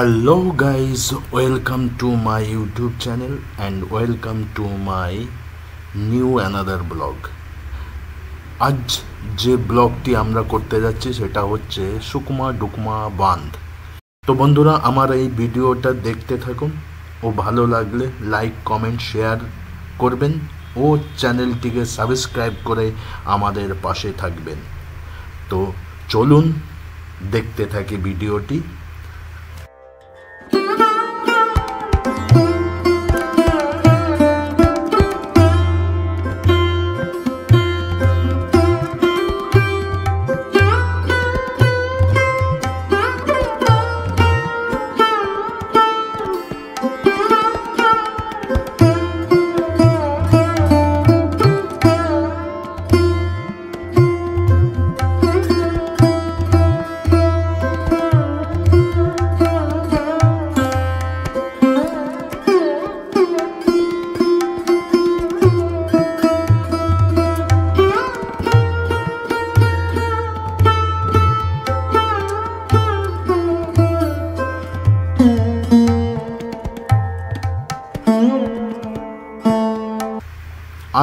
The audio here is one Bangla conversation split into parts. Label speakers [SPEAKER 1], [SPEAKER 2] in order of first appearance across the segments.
[SPEAKER 1] Hello guys, welcome to my YouTube channel and welcome to my new another blog. আজ যে ব্লগটি আমরা করতে যাচ্ছি সেটা হচ্ছে সুকমা ডুকমা বাঁধ। তো বন্ধুরা, আমার এই ভিডিওটা দেখতে থাকুন ও ভালো লাগলে লাইক কমেন্ট শেয়ার করবেন ও চ্যানেলটিকে সাবস্ক্রাইব করে আমাদের পাশে থাকবেন। তো চলুন দেখতে থাকি ভিডিওটি।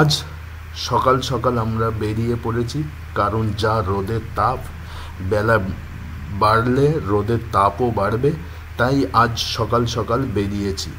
[SPEAKER 1] আজ সকাল সকাল আমরা বেরিয়ে পড়েছি, কারণ যা রোদের তাপ, বেলা বাড়লে রোদের তাপও বাড়বে, তাই আজ সকাল সকাল বেরিয়েছি।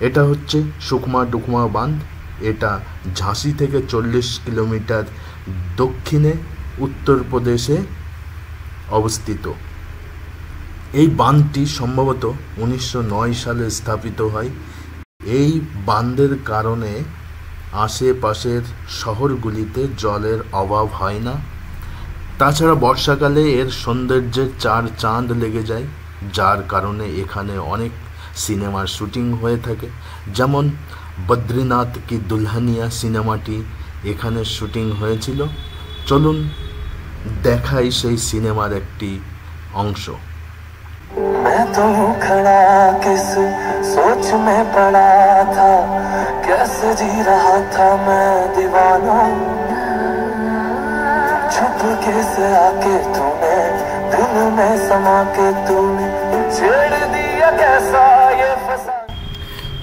[SPEAKER 1] এটা হচ্ছে সুকমা ডুকমা বাঁধ। এটা ঝাঁসি থেকে 40 কিলোমিটার দক্ষিণে উত্তরপ্রদেশে অবস্থিত। এই বাঁধটি সম্ভবত 1909 সালে স্থাপিত হয়। এই বাঁধের কারণে আশেপাশের শহরগুলিতে জলের অভাব হয় না। তাছাড়া বর্ষাকালে এর সৌন্দর্যের চার চাঁদ লেগে যায়, যার কারণে এখানে অনেক সিনেমার শুটিং হয়ে থাকে। যেমন বদ্রীনাথ কি দুলহানিয়া সিনেমাটি এখানে শুটিং হয়েছিল। চলুন দেখাই সেই সিনেমার একটি অংশ।
[SPEAKER 2] मैं तो खड़ा किस सोच में पड़ा था, कैसे जी रहा था मैं दीवाना, छुप के से आके तूने दिल में समा के तूने छेड़ दिया कैसा ये फसा।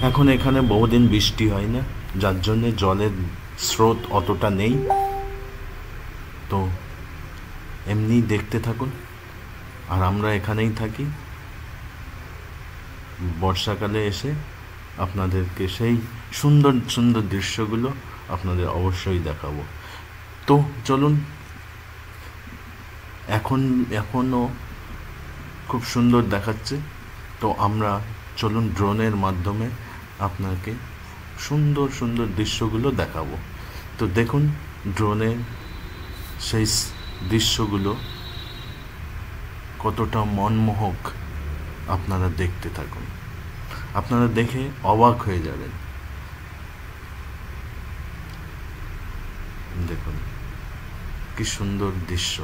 [SPEAKER 1] এখন এখানে বহুদিন বৃষ্টি হয় না, যার জন্য জলের স্রোত অতটা নেই। তো এমনি দেখতে থাকুন, আর আমরা এখানেই থাকি। বর্ষাকালে এসে আপনাদেরকে সেই সুন্দর সুন্দর দৃশ্যগুলো আপনাদের অবশ্যই দেখাবো। তো চলুন, এখনও খুব সুন্দর দেখাচ্ছে। তো আমরা চলুন ড্রোনের মাধ্যমে আপনাকে সুন্দর সুন্দর দৃশ্যগুলো দেখাবো। তো দেখুন ড্রোনের সেই দৃশ্যগুলো কতটা মনমোহক, আপনারা দেখতে থাকুন, আপনারা দেখে অবাক হয়ে যাবেন। দেখুন কি সুন্দর দৃশ্য।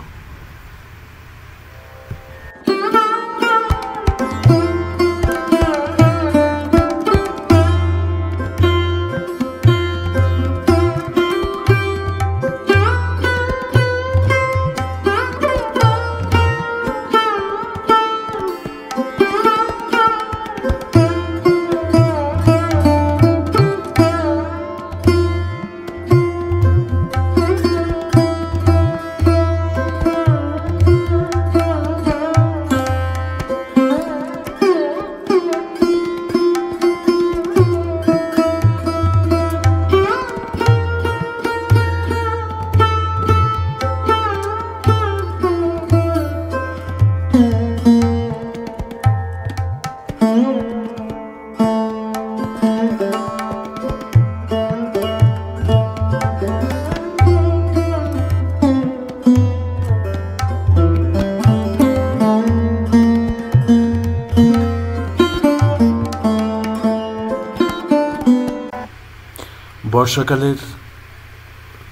[SPEAKER 1] বর্ষাকালের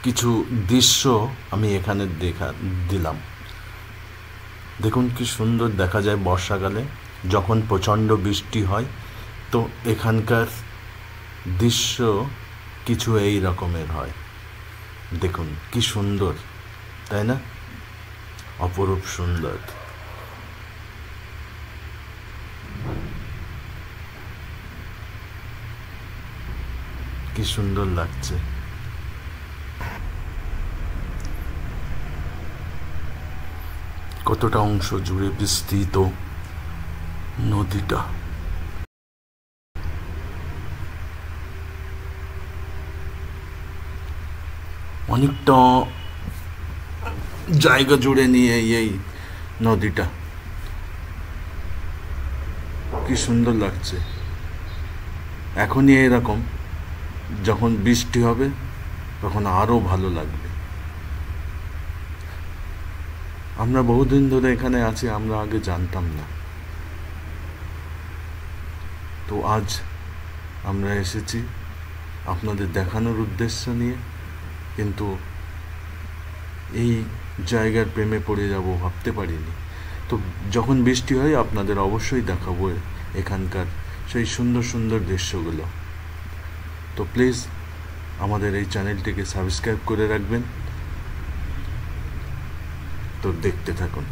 [SPEAKER 1] কিছু দৃশ্য আমি এখানে দিলাম। দেখুন কি সুন্দর দেখা যায় বর্ষাকালে যখন প্রচণ্ড বৃষ্টি হয়, তো এখানকার দৃশ্য কিছু এই রকমের হয়। দেখুন কি সুন্দর, তাই না? অপরূপ সুন্দর। কি সুন্দর লাগছে। কতটা অংশ জুড়ে বিস্তৃত নদীটা। অনেকটা জায়গা জুড়ে নিয়ে এই নদীটা। কি সুন্দর লাগছে। এখনই এরকম, যখন বৃষ্টি হবে তখন আরো ভালো লাগবে। আমরা বহুদিন ধরে এখানে আছি, আমরা আগে জানতাম না, তো আজ আমরা এসেছি আপনাদের দেখানোর উদ্দেশ্য নিয়ে। কিন্তু এই জায়গার প্রেমে পড়ে যাব ভাবতে পারিনি। তো যখন বৃষ্টি হয় আপনাদের অবশ্যই দেখাবো এখানকার সেই সুন্দর সুন্দর দৃশ্যগুলো। তো প্লিজ আমাদের এই চ্যানেলটিকে সাবস্ক্রাইব করে রাখবেন। তো দেখতে থাকুন।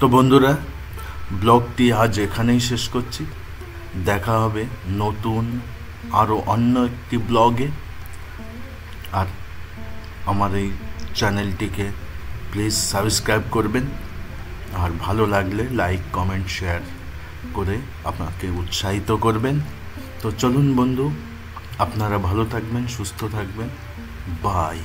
[SPEAKER 1] তো বন্ধুরা, ব্লগটি আজ এখানেই শেষ করছি। দেখা হবে নতুন আরও অন্য একটি ব্লগে। আর আমার এই চ্যানেলটিকে প্লিজ সাবস্ক্রাইব করবেন, আর ভালো লাগলে লাইক কমেন্ট শেয়ার করে আপনাকে উৎসাহিত করবেন। তো চলুন বন্ধু, আপনারা ভালো থাকবেন, সুস্থ থাকবেন। বাই।